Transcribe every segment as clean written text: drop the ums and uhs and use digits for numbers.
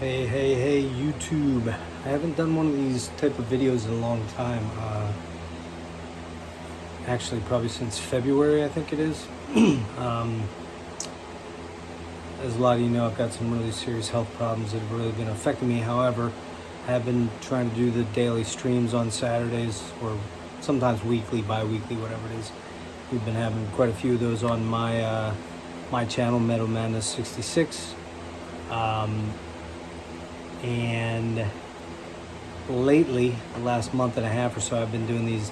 Hey, YouTube. I haven't done one of these type of videos in a long time. Actually, probably since February, I think it is. As a lot of you know, I've got some really serious health problems that have really been affecting me. However, I have been trying to do the daily streams on Saturdays, or sometimes weekly, bi-weekly, whatever it is. We've been having quite a few of those on my my channel, Metal Madness 66. And lately, the last month and a half or so, I've been doing these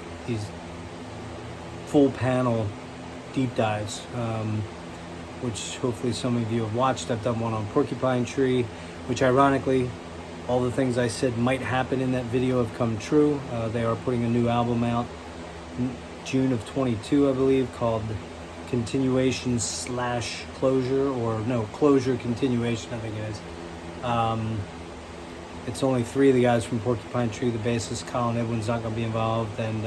full panel deep dives, which hopefully some of you have watched. I've done one on Porcupine Tree, which ironically, all the things I said might happen in that video have come true. They are putting a new album out in June of 22, I believe, called Continuation / Closure, or no, Closure Continuation, I think it is. It's only 3 of the guys from Porcupine Tree. The bassist Colin Edwin's not going to be involved, and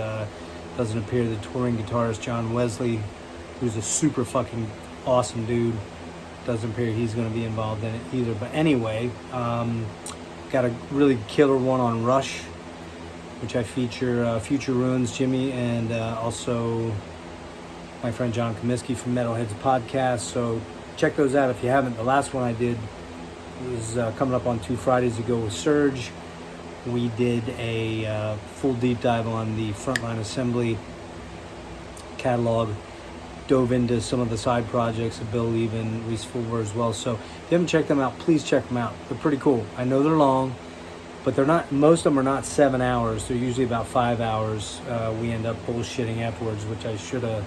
doesn't appear the touring guitarist John Wesley, who's a super fucking awesome dude, doesn't appear he's going to be involved in it either. But anyway, got a really killer one on Rush, which I feature Future Ruins, Jimmy, and also my friend John Comiskey from Metalheads Podcast. So check those out if you haven't. The last one I did was coming up on 2 Fridays ago with Surge. We did a full deep dive on the Frontline Assembly catalog, dove into some of the side projects of Bill Levin, Reese Fulber as well. So if you haven't checked them out, please check them out. They're pretty cool. I know they're long, but they're not. Most of them are not 7 hours. They're usually about 5 hours. We end up bullshitting afterwards, which I should have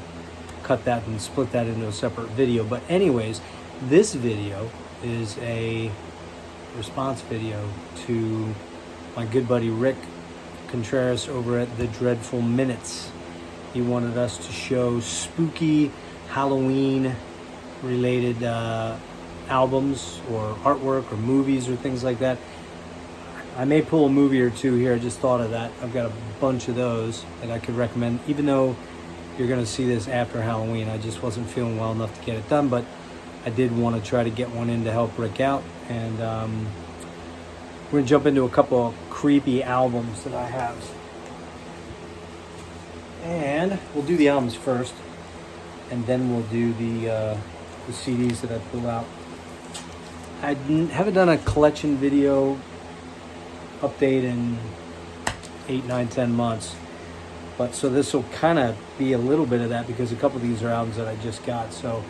cut that and split that into a separate video. But anyways, this video is a response video to my good buddy Rick Contreras over at the Dreadful Minutes. He wanted us to show spooky Halloween related albums or artwork or movies or things like that. I may pull a movie or two here. I just thought of that. I've got a bunch of those that I could recommend, even though you're going to see this after Halloween. I just wasn't feeling well enough to get it done, but I did want to try to get one in to help Rick out. And we're going to jump into a couple of creepy albums that I have. And we'll do the albums first, and then we'll do the CDs that I pull out. I haven't done a collection video update in 8, 9, 10 months. But so this will kind of be a little bit of that, because a couple of these are albums that I just got. So,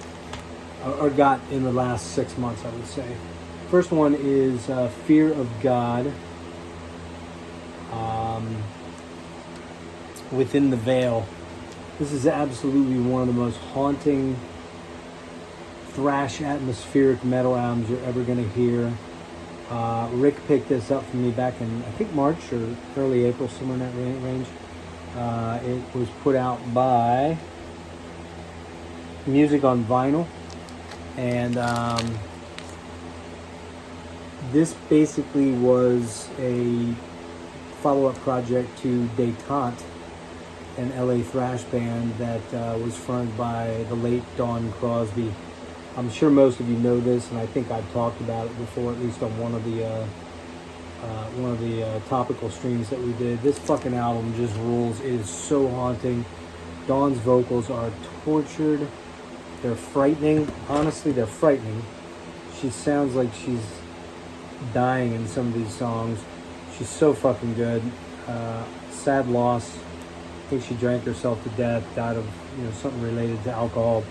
or got in the last 6 months, I would say. First one is Fear of God, Within the Veil. This is absolutely one of the most haunting thrash atmospheric metal albums you're ever going to hear. Rick picked this up for me back in, I think, March or early April, somewhere in that range. It was put out by Music on Vinyl. And this basically was a follow-up project to Detente, an LA thrash band that was fronted by the late Dawn Crosby. I'm sure most of you know this, and I think I've talked about it before, at least on one of the topical streams that we did. This fucking album just rules. It is so haunting. Dawn's vocals are tortured. They're frightening. Honestly, they're frightening. She sounds like she's dying in some of these songs. She's so fucking good. Sad loss. I think she drank herself to death, died of something related to alcohol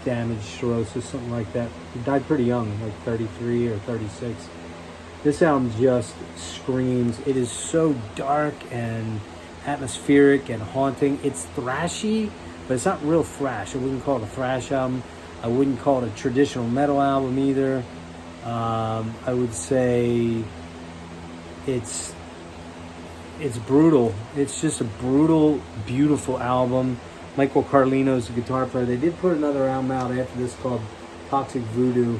damage, cirrhosis, something like that. She died pretty young, like 33 or 36. This album just screams. It is so dark and atmospheric and haunting. It's thrashy, but it's not real thrash. I wouldn't call it a thrash album. I wouldn't call it a traditional metal album either. I would say it's brutal. It's just a brutal, beautiful album. Michael Carlino's the guitar player. They did put another album out after this called Toxic Voodoo.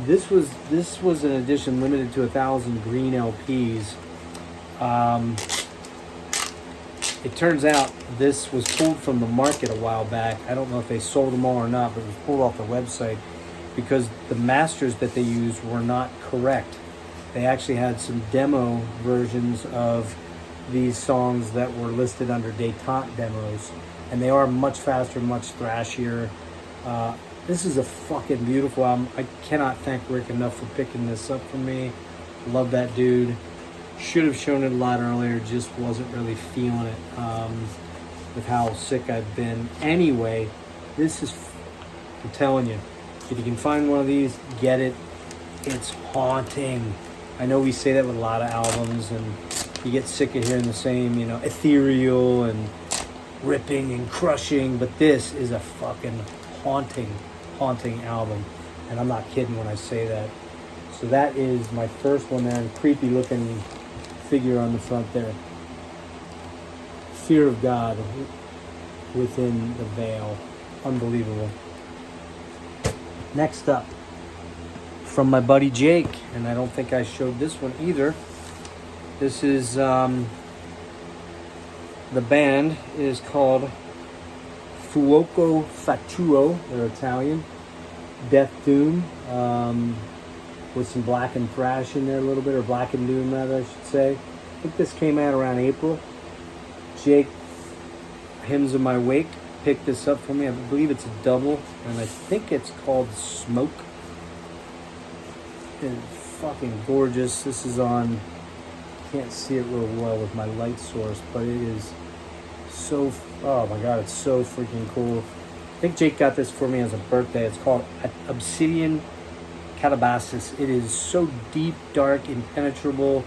This was an edition limited to 1,000 green LPs. It turns out this was pulled from the market a while back. I don't know if they sold them all or not, but it was pulled off the website. because the masters that they used were not correct. They actually had some demo versions of these songs that were listed under detente demos, and they are much faster, much thrashier. This is a fucking beautiful album. I cannot thank Rick enough for picking this up for me. Love that dude. Should have shown it a lot earlier, just wasn't really feeling it with how sick I've been. Anyway, this is, I'm telling you, if you can find one of these, get it. It's haunting. I know we say that with a lot of albums, and you get sick of hearing the same, ethereal and ripping and crushing, but this is a fucking haunting album, and I'm not kidding when I say that. So that is my first one there, and creepy looking figure on the front there. Fear of God within the veil. Unbelievable. Next up, from my buddy Jake, and I don't think I showed this one either. This is, the band is called Fuoco Fatuo. They're Italian. Death Doom, with some black and thrash in there a little bit, or black and doom rather, I should say. I think this came out around April. Jake, Hymns of My Wake, picked this up for me. I believe it's a double, and I think it's called Smoke. It's fucking gorgeous. This is on, can't see it real well with my light source, but it is so, oh my god, it's so freaking cool. I think Jake got this for me as a birthday. It's called Obsidian Catabasis. It is so deep, dark, impenetrable,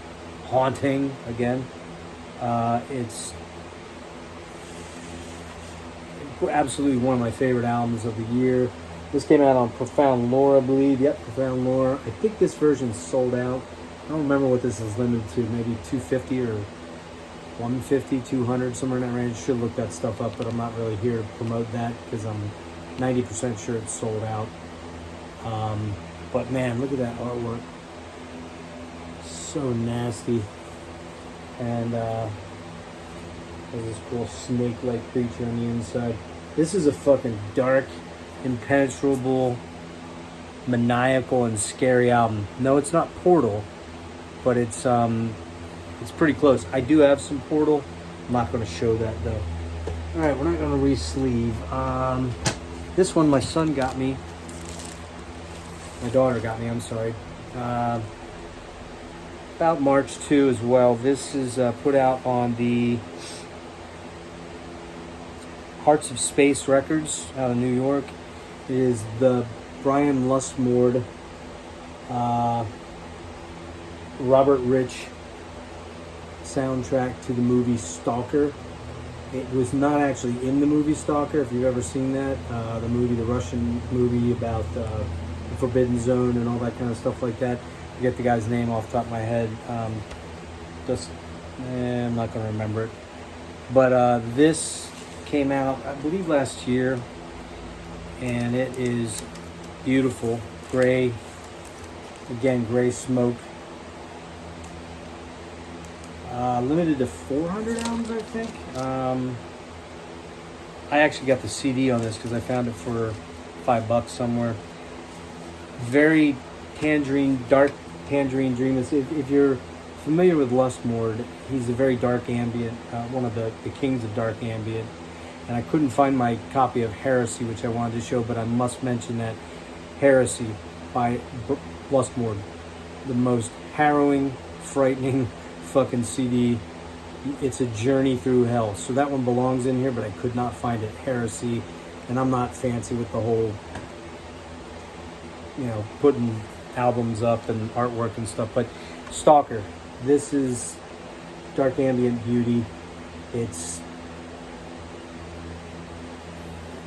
haunting again. It's absolutely one of my favorite albums of the year. This came out on Profound Lore, I believe. Yep, Profound Lore. I think this version's sold out. I don't remember what this is limited to. Maybe 250 or 150, 200, somewhere in that range. Should look that stuff up, but I'm not really here to promote that because I'm 90% sure it's sold out. But man, look at that artwork. So nasty. And there's this cool snake-like creature on the inside. This is a fucking dark, impenetrable, maniacal, and scary album. No, it's not Portal, but it's pretty close. I do have some Portal. I'm not going to show that though. All right, we're not going to re-sleeve. This one my son got me. My daughter got me, I'm sorry. About March 2 as well. This is put out on the Hearts of Space Records out of New York. It is the Brian Lustmord Robert Rich soundtrack to the movie Stalker. It was not actually in the movie Stalker, if you've ever seen that. The movie, the Russian movie about the Forbidden Zone and all that kind of stuff like that. I forget the guy's name off the top of my head. I'm not going to remember it. But this came out, I believe, last year. And it is beautiful. Gray. Again, gray smoke. Limited to 400 albums, I think. I actually got the CD on this because I found it for $5 somewhere. Very tangerine, dark tangerine dream. If you're familiar with Lustmord, he's a very dark ambient, one of the kings of dark ambient. And I couldn't find my copy of Heresy, which I wanted to show, but I must mention that Heresy by Lustmord, the most harrowing, frightening fucking CD. It's a journey through hell. So that one belongs in here, but I could not find it. Heresy. And I'm not fancy with the whole, putting albums up and artwork and stuff. But Stalker, this is dark ambient beauty. It's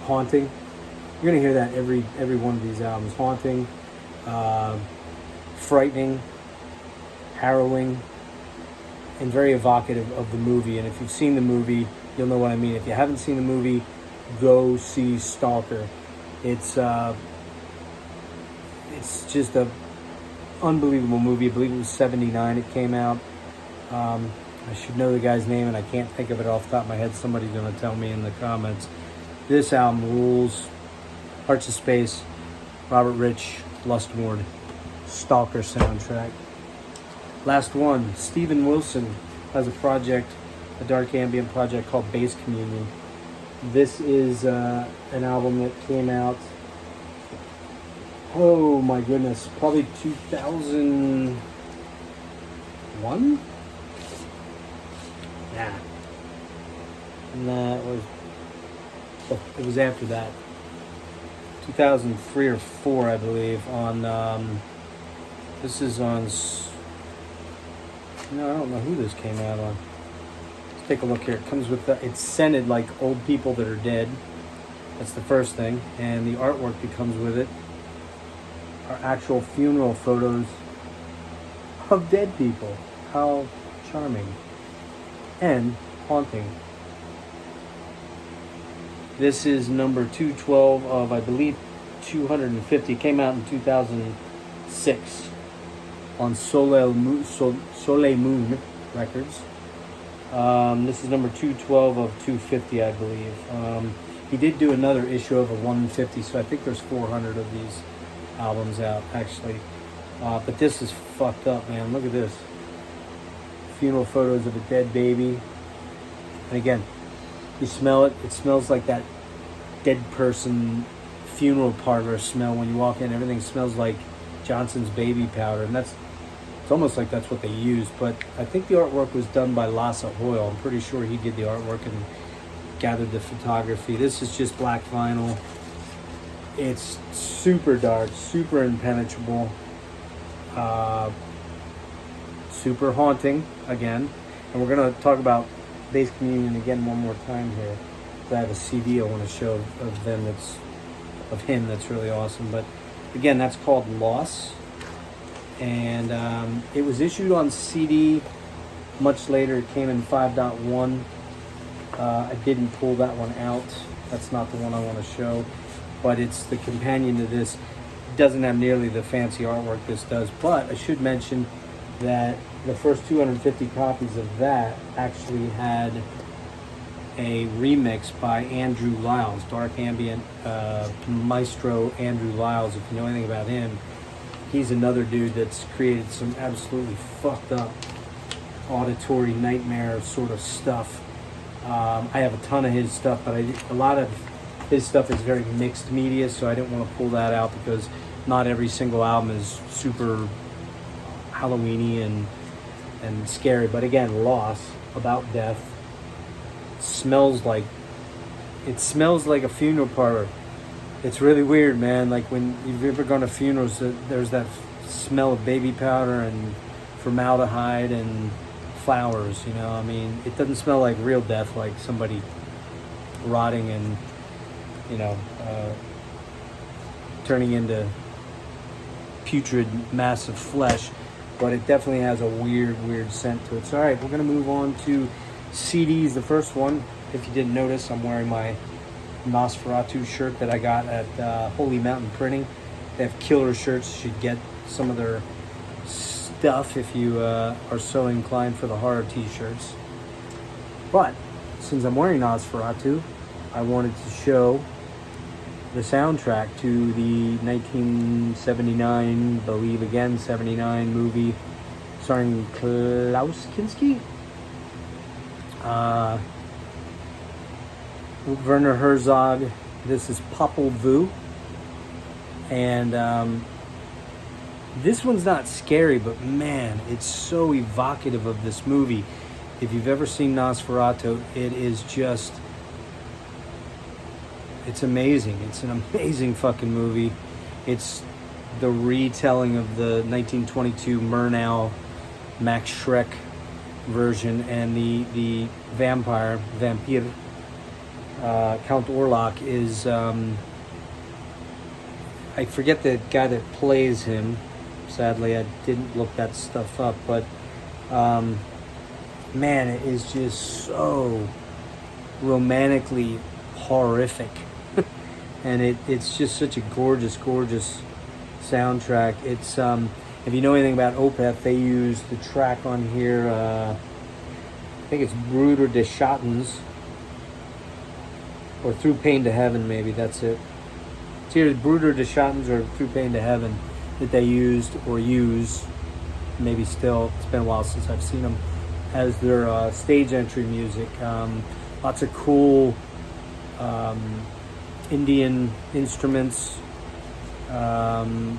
haunting. You're gonna hear that every one of these albums. Haunting, frightening, harrowing, and very evocative of the movie. And if you've seen the movie, you'll know what I mean. If you haven't seen the movie, go see Stalker. It's just a unbelievable movie. I believe it was 79 it came out. I should know the guy's name, and I can't think of it off the top of my head. Somebody's going to tell me in the comments. This album rules. Hearts of Space, Robert Rich, Lustmord, Stalker soundtrack. Last one, Steven Wilson has a project, a dark ambient project called Base Communion. This is an album that came out, oh my goodness, probably 2001? Yeah. And that was, it was after that. 2003 or 4, I believe, on, this is on, no, I don't know who this came out on. Let's take a look here. It comes with, it's scented like old people that are dead. That's the first thing. And the artwork that comes with it are actual funeral photos of dead people. How charming. And haunting. This is number 212 of, I believe, 250. It came out in 2006 on Soleil Moon Records. This is number 212 of 250, I believe. He did do another issue of a 150, so I think there's 400 of these albums out, actually. But this is fucked up, man. Look at this. Funeral photos of a dead baby. And again, you smell it. It smells like that dead person funeral parlor smell when you walk in. Everything smells like Johnson's baby powder, and it's almost like that's what they used. But I think the artwork was done by Lasse Hoyle. I'm pretty sure he did the artwork and gathered the photography. This is just black vinyl. It's super dark, super impenetrable, super haunting again. And we're gonna talk about Base Communion again one more time here. I have a CD I want to show of them of him that's really awesome. But again, that's called Loss, and it was issued on CD much later. It came in 5.1. I didn't pull that one out. That's not the one I want to show, but it's the companion to this. It doesn't have nearly the fancy artwork this does, but I should mention that the first 250 copies of that actually had a remix by Andrew Lyles, dark ambient maestro Andrew Lyles. If you know anything about him, he's another dude that's created some absolutely fucked up auditory nightmare sort of stuff. I have a ton of his stuff, but a lot of his stuff is very mixed media, so I didn't want to pull that out because not every single album is super Halloweeny and scary. But again, Loss, about death. Smells like a funeral parlor. It's really weird, man. Like when you've ever gone to funerals, there's that smell of baby powder and formaldehyde and flowers, you know. I mean, it doesn't smell like real death, like somebody rotting and, you know, turning into putrid mass of flesh, but it definitely has a weird scent to it. So all right, we're gonna move on to CDs. The first one, if you didn't notice, I'm wearing my Nosferatu shirt that I got at Holy Mountain Printing. They have killer shirts. You should get some of their stuff if you are so inclined for the horror t-shirts. But since I'm wearing Nosferatu, I wanted to show the soundtrack to the 1979, believe again, 79 movie starring Klaus Kinski. Werner Herzog. This is Popol Vuh, and this one's not scary, but man, it's so evocative of this movie. If you've ever seen Nosferatu, it is just, it's amazing. It's an amazing fucking movie. It's the retelling of the 1922 Murnau Max Schreck version, and the vampire Count Orlok is I forget the guy that plays him. Sadly, I didn't look that stuff up, but man, it is just so romantically horrific. And it's just such a gorgeous soundtrack. It's if you know anything about Opeth, they use the track on here, I think it's Bruder des Schattens, or Through Pain to Heaven, maybe, that's it. either Bruder de Schattens or Through Pain to Heaven that they used or use, maybe still, it's been a while since I've seen them, as their stage entry music. Lots of cool Indian instruments, like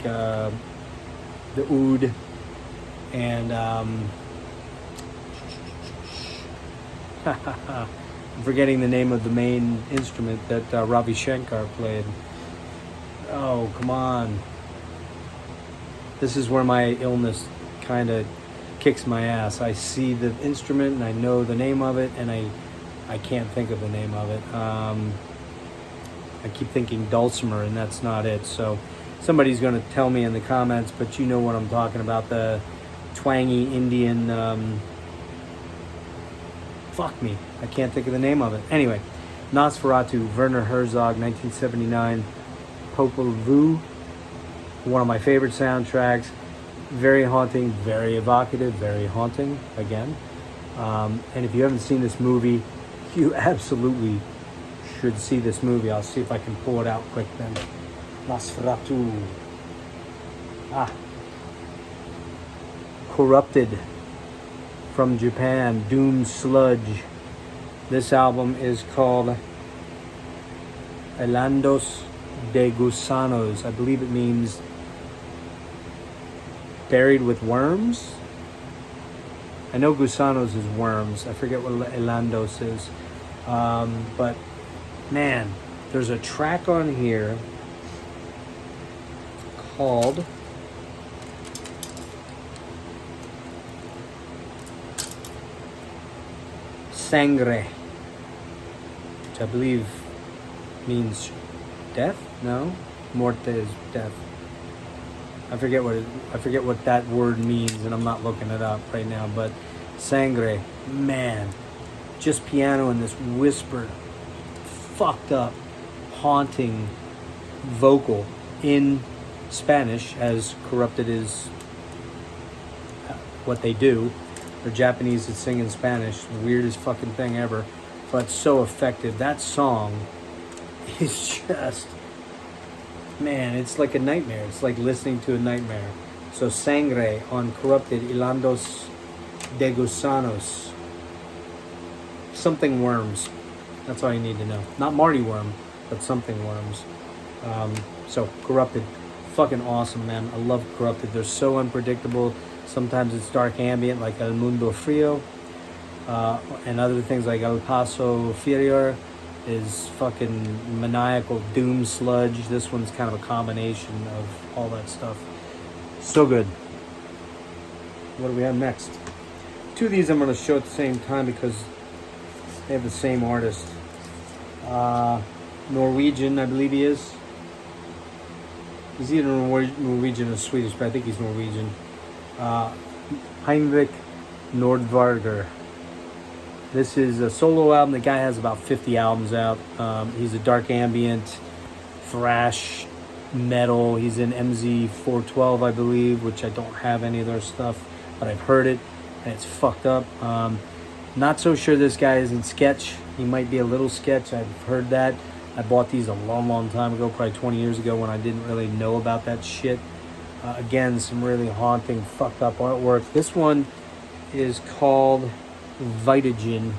the oud and I'm forgetting the name of the main instrument that Ravi Shankar played. Oh, come on. This is where my illness kind of kicks my ass. I see the instrument and I know the name of it, and I can't think of the name of it. I keep thinking dulcimer, and that's not it. So somebody's going to tell me in the comments, but you know what I'm talking about. The twangy Indian... fuck me. I can't think of the name of it. Anyway, Nosferatu, Werner Herzog, 1979. Popol Vuh, one of my favorite soundtracks. Very haunting, very evocative, very haunting, again. And if you haven't seen this movie, you absolutely should see this movie. I'll see if I can pull it out quick then. Nosferatu. Corrupted from Japan, Doom Sludge. This album is called Llenandose de Gusanos. I believe it means buried with worms. I know Gusanos is worms. I forget what Llenandose is. But man, there's a track on here called Sangre, which I believe means death. No, muerte is death. I forget what that word means, and I'm not looking it up right now. But Sangre, man, just piano and this whispered, fucked up, haunting vocal in Spanish, as Corrupted is what they do. They're Japanese that sing in Spanish. Weirdest fucking thing ever. But so effective. That song is just... man, it's like a nightmare. It's like listening to a nightmare. So Sangre on Corrupted, Llenandose de Gusanos. Something worms. That's all you need to know. Not Marty Worm, but something worms. So Corrupted, fucking awesome, man. I love Corrupted. They're so unpredictable. Sometimes it's dark ambient like El Mundo Frio, and other things like El Paso Furior is fucking maniacal doom sludge. This one's kind of a combination of all that stuff. So good. What do we have next? Two of these I'm going to show at the same time because they have the same artist. Norwegian, I believe he is. He's either Norwegian or Swedish, but I think he's Norwegian. Heinrich Nordvargr. This is a solo album. The guy has about 50 albums out. He's a dark ambient, thrash, metal. He's in MZ412, I believe, which I don't have any of their stuff, but I've heard it, and it's fucked up. Not so sure this guy isn't sketch. He might be a little sketch. I've heard that. I bought these a long time ago, probably 20 years ago, when I didn't really know about that shit. Again, some really haunting, fucked up artwork. This one is called Vitagen.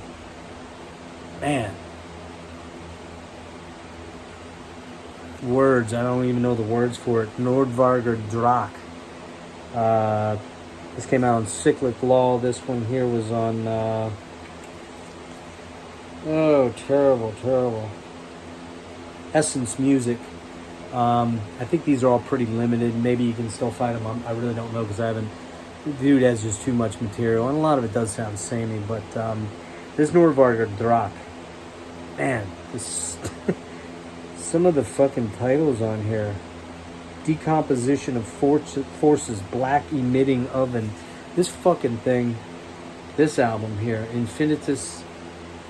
Man. Words, I don't even know the words for it. Nordvargr Drakh. This came out on Cyclic Law. This one here was on... terrible. Essence Music. I think these are all pretty limited. Maybe you can still find them. I really don't know because I haven't... The dude has just too much material, and a lot of it does sound samey, but this Nordvargr Drakh, man, this some of the fucking titles on here. Decomposition of Forces, Black Emitting Oven. This fucking thing, this album here, Infinitas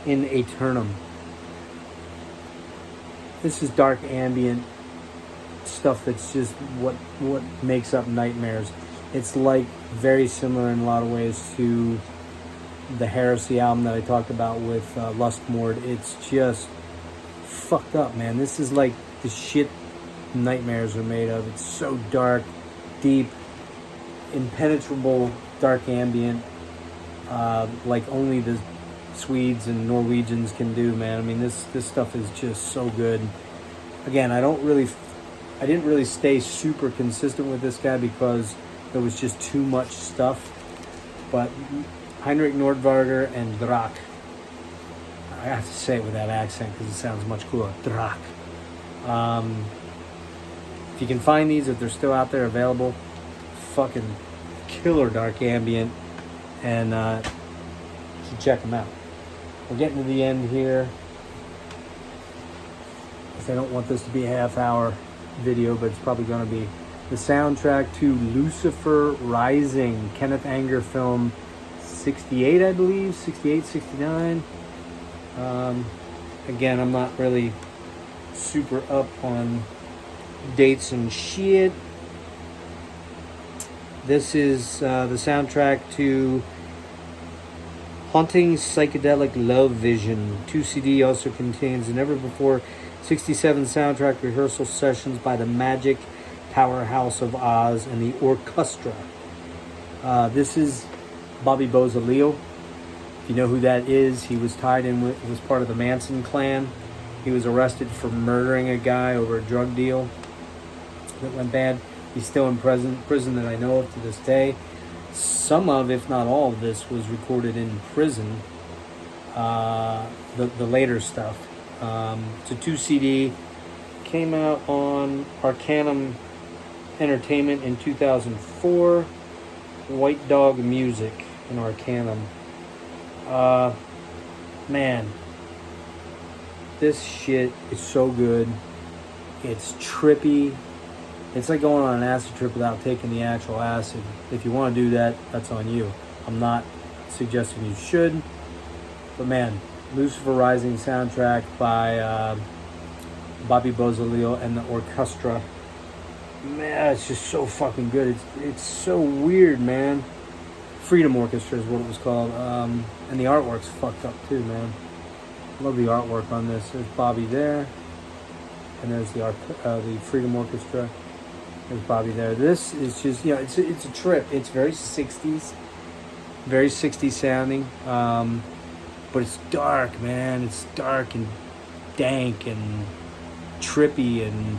in Aeturnum. This is dark ambient stuff that's just what makes up nightmares. It's like very similar in a lot of ways to the Heresy album that I talked about with Lustmord. It's just fucked up, man. This is like the shit nightmares are made of. It's so dark, deep, impenetrable, dark ambient, like only the Swedes and Norwegians can do, man. I mean, this stuff is just so good. Again, I didn't really stay super consistent with this guy because there was just too much stuff. But Heinrich Nordvarger and Drakh, I have to say it with that accent because it sounds much cooler. Drakh. If you can find these, if they're still out there available, fucking killer dark ambient, and you should check them out. We're getting to the end here. I don't want this to be a half-hour video, but it's probably going to be the soundtrack to Lucifer Rising, Kenneth Anger film, 68, I believe, 68, 69. Again, I'm not really super up on dates and shit. This is the soundtrack to Haunting Psychedelic Love Vision. 2 CD also contains the never before 67 soundtrack rehearsal sessions by the Magic Powerhouse of Oz and the Orchestra. This is Bobby Beausoliel. If you know who that is, he was tied in with, was part of the Manson clan. He was arrested for murdering a guy over a drug deal that went bad. He's still in prison that I know of to this day. Some of, if not all of this, was recorded in prison. The later stuff. It's a 2 CD. Came out on Arcanum Entertainment in 2004. White Dog Music in Arcanum. Man, this shit is so good. It's trippy. It's like going on an acid trip without taking the actual acid. If you want to do that, that's on you. I'm not suggesting you should. But man, Lucifer Rising soundtrack by Bobby Beausoliel and the Orchestra. Man, it's just so fucking good. It's so weird, man. Freedom Orchestra is what it was called. And the artwork's fucked up too, man. Love the artwork on this. There's Bobby there. And there's the Freedom Orchestra. There's Bobby there. This is just, you know, it's a trip. It's very 60s. Very 60s sounding. But it's dark, man. It's dark and dank and trippy and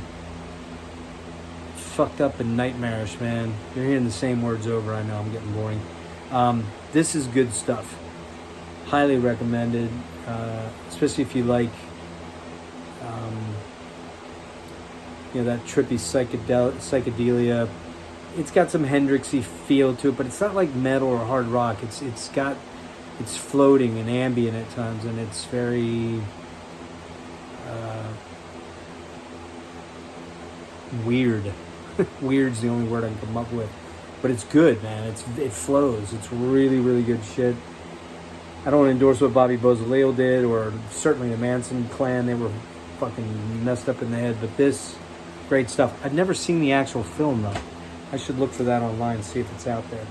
fucked up and nightmarish, man. You're hearing the same words over. I know, I'm getting boring. This is good stuff. Highly recommended, especially if you like, that trippy psychedelia. It's got some Hendrixy feel to it, but it's not like metal or hard rock. It's floating and ambient at times, and it's very weird. Weird's the only word I can come up with, but it's good, man. It flows. It's really, really good shit. I don't endorse what Bobby Beausoliel did, or certainly the Manson clan. They were fucking messed up in the head, but this, great stuff. I've never seen the actual film, though. I should look for that online and see if it's out there.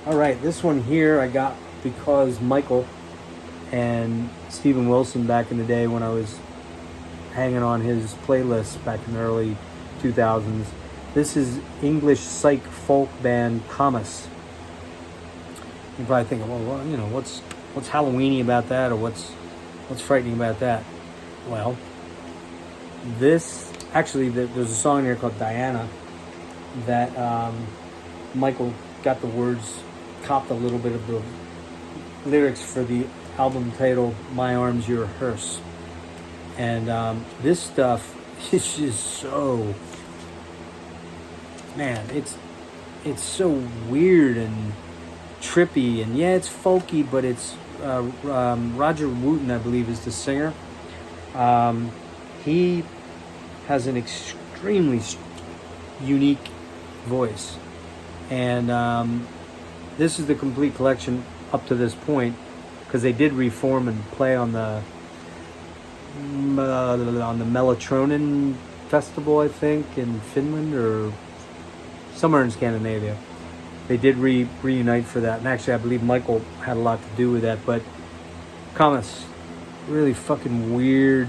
All right, this one here I got because Michael and Steven Wilson back in the day when I was hanging on his playlist back in the early 2000s. This is English psych folk band Comus. You probably think, well, what's Halloweeny about that, or what's frightening about that? Well, this actually, there's a song here called Diana that Michael got the words, copped a little bit of the lyrics for the album title My Arms Your Hearse. And this stuff is just so, man, it's so weird and trippy, and yeah, it's folky, but it's Roger Wooten, I believe, is the singer. He has an extremely unique voice, and this is the complete collection up to this point, because they did reform and play on the Melatonin Festival, I think, in Finland or somewhere in Scandinavia. They did reunite for that, and actually I believe Michael had a lot to do with that. But Comus, really fucking weird,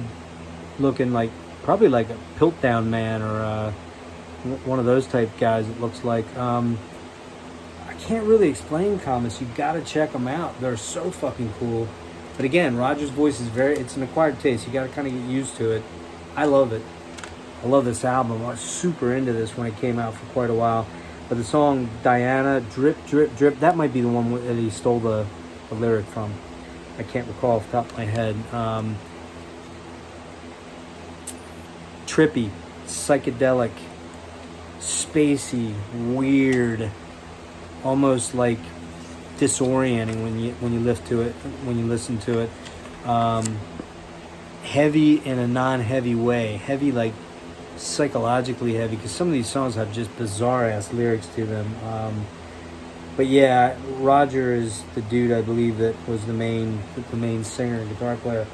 looking like, probably like a Piltdown Man or one of those type guys, it looks like. I can't really explain Comus. You gotta check them out. They're so fucking cool. But again, Roger's voice is it's an acquired taste. You gotta kind of get used to it. I love it. I love this album. I was super into this when it came out for quite a while. But the song Diana, Drip, Drip, Drip, that might be the one that he stole the lyric from. I can't recall off the top of my head. Trippy, psychedelic, spacey, weird, almost like disorienting when you listen to it. Heavy in a non-heavy way. Heavy, like psychologically heavy, because some of these songs have just bizarre ass lyrics to them. But yeah, Roger is the dude, I believe, that was the main singer and guitar player.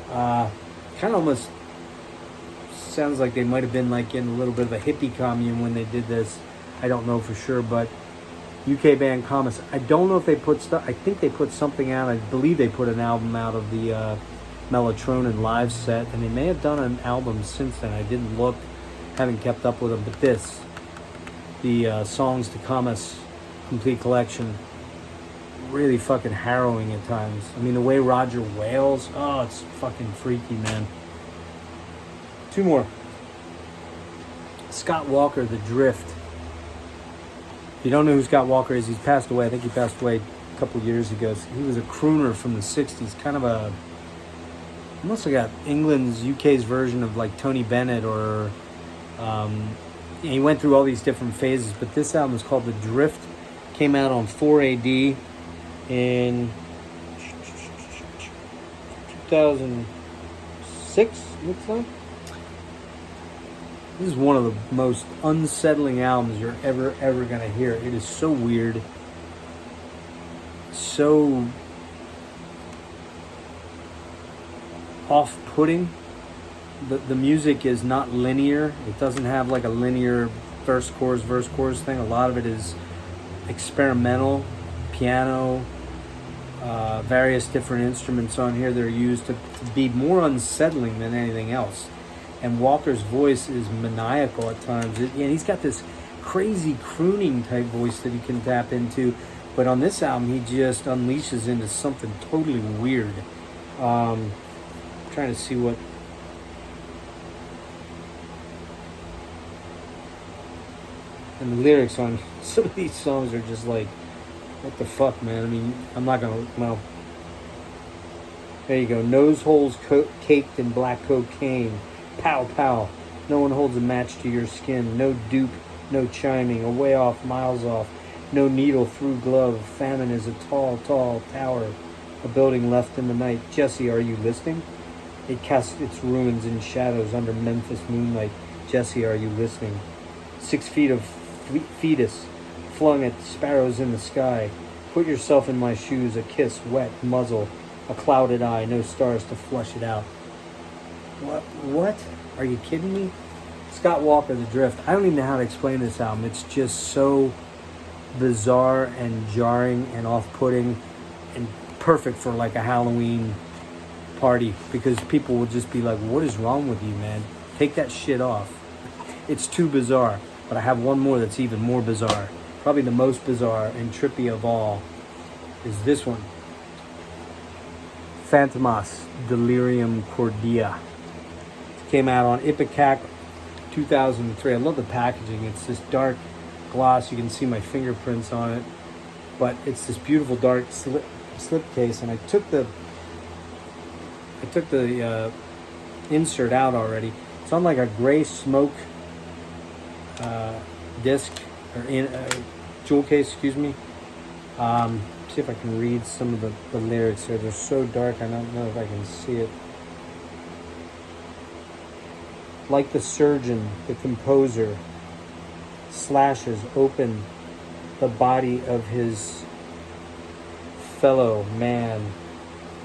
Kind of almost sounds like they might have been like in a little bit of a hippie commune when they did this. I don't know for sure, but UK band Comus. I don't know if they put stuff. I think they put something out. I believe they put an album out of the Melatonin live set, and they may have done an album since then. I didn't look, haven't kept up with them. But the Songs to Comus complete collection, really fucking harrowing at times. I mean, the way Roger wails, oh, it's fucking freaky, man. Two more. Scott Walker, The Drift. If you don't know who Scott Walker is, he's passed away. I think he passed away a couple of years ago. He was a crooner from the 60s, kind of almost like England's, UK's version of like Tony Bennett, or he went through all these different phases, but this album is called The Drift. Came out on 4AD in 2006, looks like. This is one of the most unsettling albums you're ever going to hear. It is so weird. So off-putting. The music is not linear. It doesn't have like a linear verse, chorus thing. A lot of it is experimental, piano, various different instruments on here that are used to be more unsettling than anything else. And Walker's voice is maniacal at times. And he's got this crazy crooning type voice that he can tap into. But on this album, he just unleashes into something totally weird. Trying to see what... And the lyrics on some of these songs are just like, what the fuck, man? I mean, I'm not gonna... Well, there you go. Nose holes caked in black cocaine. Pow, pow. No one holds a match to your skin. No dupe, no chiming. A way off, miles off. No needle through glove. Famine is a tall, tall tower. A building left in the night. Jesse, are you listening? It casts its ruins in shadows under Memphis moonlight. Jesse, are you listening? 6 feet of fetus flung at sparrows in the sky. Put yourself in my shoes. A kiss, wet muzzle. A clouded eye. No stars to flush it out. What? Are you kidding me? Scott Walker, The Drift. I don't even know how to explain this album. It's just so bizarre and jarring and off-putting and perfect for like a Halloween party, because people will just be like, what is wrong with you, man? Take that shit off. It's too bizarre. But I have one more that's even more bizarre. Probably the most bizarre and trippy of all is this one. Phantomas, Delirium Cordia. Came out on Ipecac 2003. I love the packaging. It's this dark gloss. You can see my fingerprints on it. But it's this beautiful dark slip case. And I took the insert out already. It's on like a gray smoke disc, or in jewel case, excuse me. See if I can read some of the lyrics here. They're so dark, I don't know if I can see it. Like the surgeon, the composer slashes open the body of his fellow man,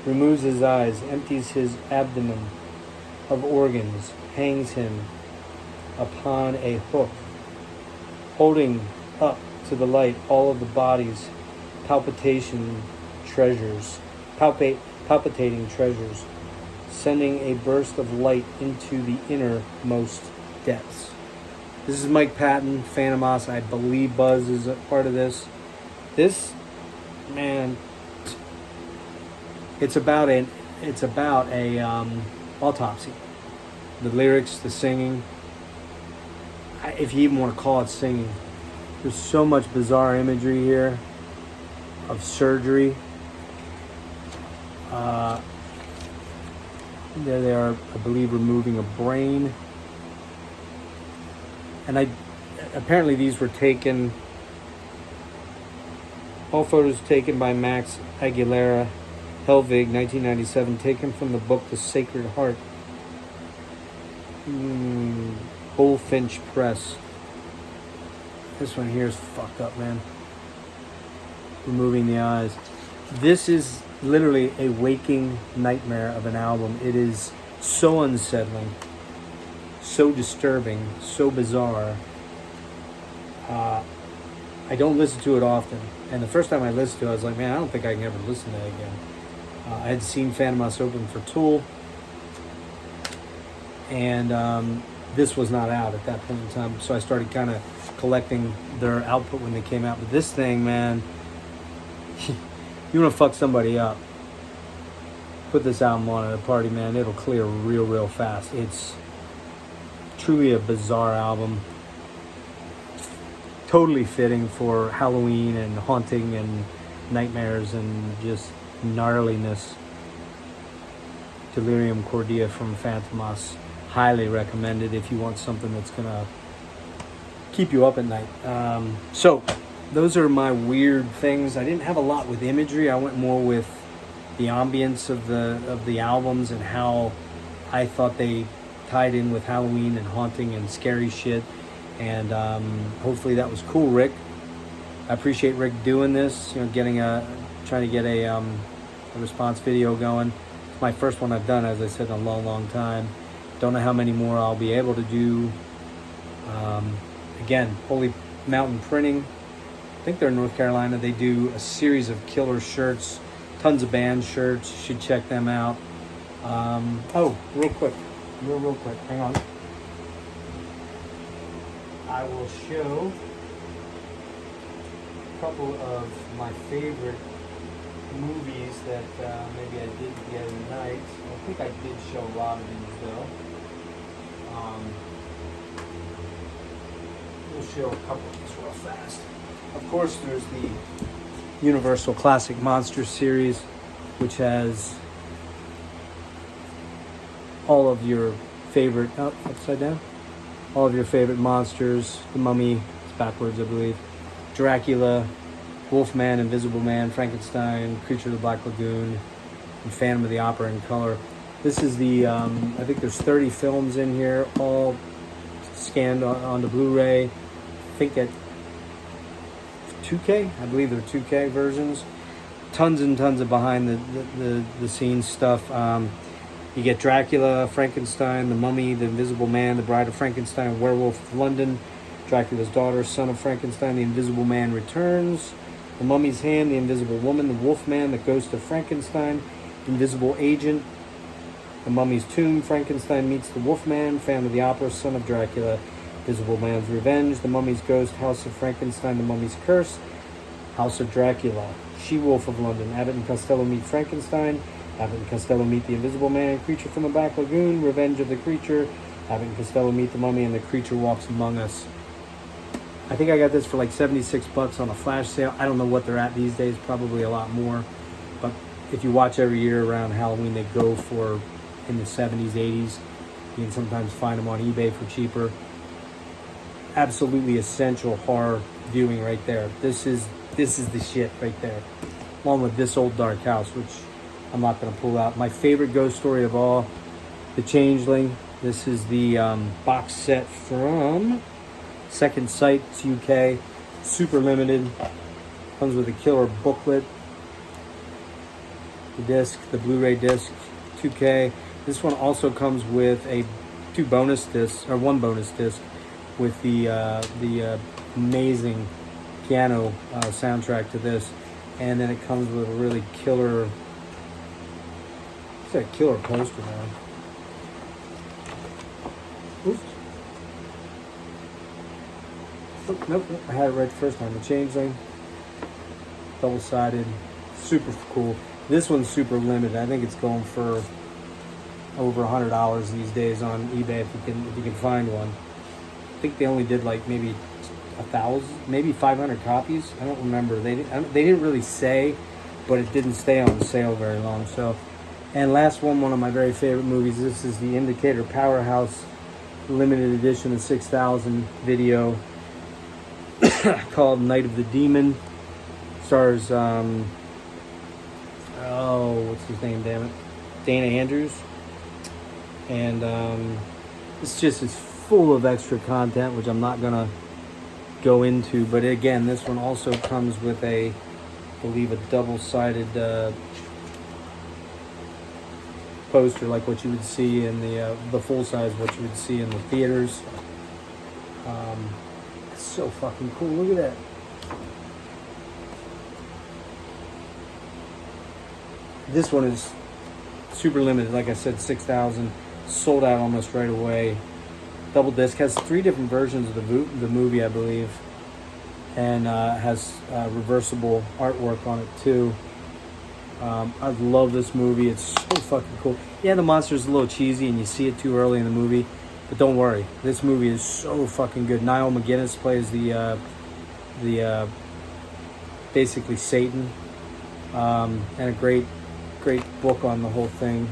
removes his eyes, empties his abdomen of organs, hangs him upon a hook, holding up to the light all of the body's palpitating treasures, sending a burst of light into the innermost depths. This is Mike Patton, Phantomos. I believe Buzz is a part of this. This, man, it's about a autopsy. The lyrics, the singing, if you even want to call it singing. There's so much bizarre imagery here of surgery. There they are, I believe, removing a brain. And apparently these were taken, all photos taken by Max Aguilera, Helvig, 1997, taken from the book The Sacred Heart. Bullfinch Press. This one here is fucked up, man. Removing the eyes. This is literally a waking nightmare of an album. It is so unsettling, so disturbing, so bizarre. I don't listen to it often. And the first time I listened to it, I was like, man, I don't think I can ever listen to it again. I had seen Phantomos open for Tool. And this was not out at that point in time. So I started kind of collecting their output when they came out. But this thing, man, you want to fuck somebody up, put this album on at a party, man. It'll clear real fast. It's truly a bizarre album. Totally fitting for Halloween and haunting and nightmares and just gnarliness. Delirium Cordia from Phantomos. Highly recommended if you want something that's going to keep you up at night. So those are my weird things. I didn't have a lot with imagery. I went more with the ambience of the albums and how I thought they tied in with Halloween and haunting and scary shit. And hopefully that was cool, Rick. I appreciate Rick doing this. You know, trying to get a response video going. It's my first one I've done, as I said, in a long time. Don't know how many more I'll be able to do. Again, Holy Mountain Printing. I think they're in North Carolina. They do a series of killer shirts, tons of band shirts. You should check them out. Real quick, hang on. I will show a couple of my favorite movies that maybe I did the other night. I think I did show a lot of these though. We'll show a couple of these real fast. Of course, there's the Universal Classic Monsters series, which has all of your favorite, upside down, all of your favorite monsters. The Mummy, it's backwards, I believe. Dracula, Wolfman, Invisible Man, Frankenstein, Creature of the Black Lagoon, and Phantom of the Opera in color. This is the, I think there's 30 films in here, all scanned onto Blu-ray. I think at 2K, I believe they're 2K versions. Tons and tons of behind the scenes stuff. You get Dracula, Frankenstein, the Mummy, the Invisible Man, the Bride of Frankenstein, Werewolf of London, Dracula's Daughter, Son of Frankenstein, the Invisible Man Returns, the Mummy's Hand, the Invisible Woman, the Wolfman, the Ghost of Frankenstein, Invisible Agent, the Mummy's Tomb, Frankenstein Meets the Wolfman, Phantom of the Opera, Son of Dracula, Invisible Man's Revenge, the Mummy's Ghost, House of Frankenstein, the Mummy's Curse, House of Dracula, She-Wolf of London, Abbott and Costello Meet Frankenstein, Abbott and Costello Meet the Invisible Man, Creature from the Black Lagoon, Revenge of the Creature, Abbott and Costello Meet the Mummy, and The Creature Walks Among Us. I think I got this for like $76 on a flash sale. I don't know what they're at these days, probably a lot more. But if you watch every year around Halloween, they go for in the 70s, 80s. You can sometimes find them on eBay for cheaper. Absolutely essential horror viewing right there. This is the shit right there. Along with This Old Dark House, which I'm not going to pull out. My favorite ghost story of all, The Changeling. This is the box set from Second Sight, UK. Super limited. Comes with a killer booklet. The disc, the Blu-ray disc, 2K. This one also comes with one bonus disc with the amazing piano soundtrack to this. And then it comes with a really killer It's a killer poster, man. Oops. Oh, nope, I had it right the first time. The Changeling, double-sided, super cool. This one's super limited. I think it's going for over $100 these days on eBay if you can find one. I think they only did like maybe 1,000, maybe 500 copies. I don't remember. They didn't really say, but it didn't stay on sale very long. So, and last one of my very favorite movies. This is the Indicator Powerhouse limited edition of 6,000 video called Night of the Demon. Stars what's his name? Damn it, Dana Andrews. And it's full of extra content, which I'm not gonna go into. But again, this one also comes with I believe a double-sided poster, like what you would see in the full size, what you would see in the theaters. It's so fucking cool. Look at that. This one is super limited. Like I said, 6,000. Sold out almost right away. Double disc. Has 3 different versions of the movie, I believe. And has reversible artwork on it too. I love this movie. It's so fucking cool. Yeah, the monster's a little cheesy and you see it too early in the movie. But don't worry. This movie is so fucking good. Niall McGinnis plays the basically Satan. And a great book on the whole thing.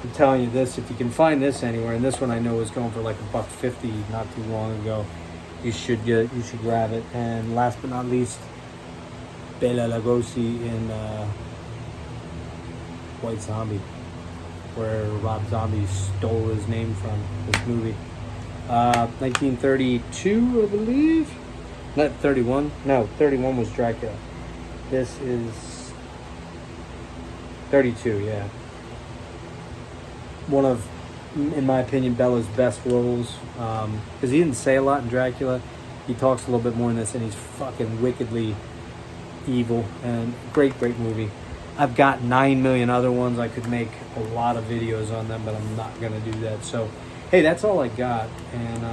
I'm telling you this, if you can find this anywhere, and this one I know was going for like $1.50 not too long ago, you should grab it. And last but not least, Bela Lugosi in White Zombie, where Rob Zombie stole his name from this movie. 1932, I believe. Not 31. No, 31 was Dracula. This is 32, yeah. One of, in my opinion, Bella's best roles. Because he didn't say a lot in Dracula. He talks a little bit more in this, and he's fucking wickedly evil. And great movie. I've got 9 million other ones. I could make a lot of videos on them, but I'm not going to do that. So, hey, that's all I got. And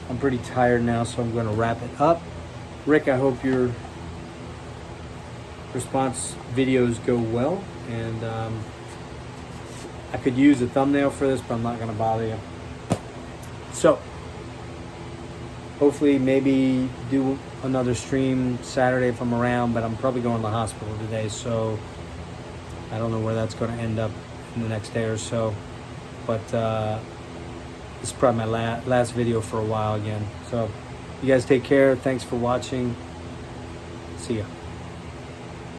I'm pretty tired now, so I'm going to wrap it up. Rick, I hope your response videos go well. And I could use a thumbnail for this, but I'm not going to bother you. So, hopefully maybe do another stream Saturday if I'm around, but I'm probably going to the hospital today, so I don't know where that's going to end up in the next day or so. But this is probably my last video for a while again. So, you guys take care. Thanks for watching. See ya.